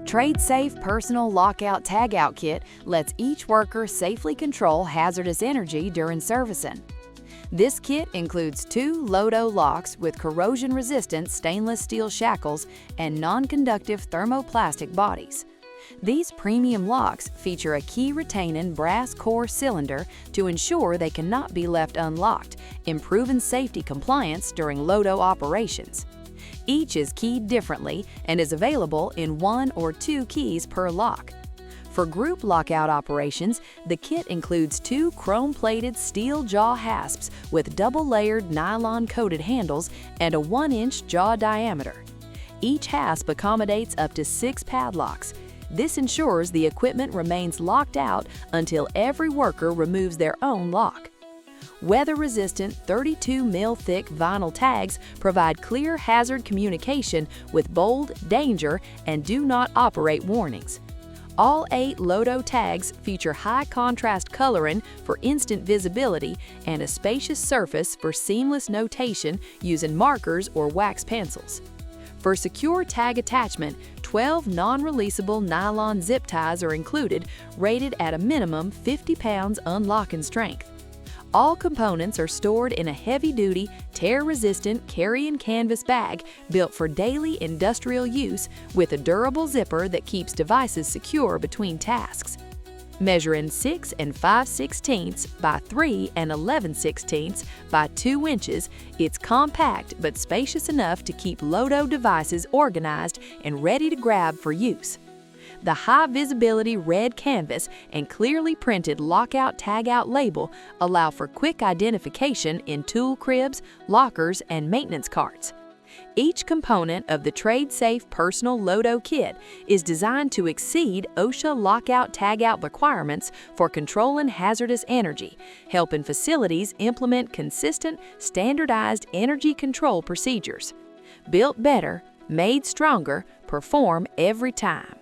TRADESAFE Personal Lockout Tagout Kit lets each worker safely control hazardous energy during servicing. This kit includes 2 LOTO locks with corrosion-resistant stainless steel shackles and non-conductive thermoplastic bodies. These premium locks feature a key-retaining brass core cylinder to ensure they cannot be left unlocked, improving safety compliance during LOTO operations. Each is keyed differently and is available in 1 or 2 keys per lock. For group lockout operations, the kit includes 2 chrome-plated steel jaw hasps with double-layered nylon-coated handles and a 1-inch jaw diameter. Each hasp accommodates up to 6 padlocks. This ensures the equipment remains locked out until every worker removes their own lock. Weather-resistant 32 mm thick vinyl tags provide clear hazard communication with bold, danger, and do not operate warnings. All 8 LOTO tags feature high-contrast coloring for instant visibility and a spacious surface for seamless notation using markers or wax pencils. For secure tag attachment, 12 non-releasable nylon zip ties are included, rated at a minimum 50 pounds unlocking strength. All components are stored in a heavy-duty, tear-resistant carry-in canvas bag built for daily industrial use with a durable zipper that keeps devices secure between tasks. Measuring 6 5/16 by 3 11/16 by 2 inches, it's compact but spacious enough to keep LOTO devices organized and ready to grab for use. The high-visibility red canvas and clearly printed Lockout Tagout label allow for quick identification in tool cribs, lockers, and maintenance carts. Each component of the TRADESAFE Personal LOTO Kit is designed to exceed OSHA Lockout Tagout requirements for controlling hazardous energy, helping facilities implement consistent, standardized energy control procedures. Built better, made stronger, perform every time.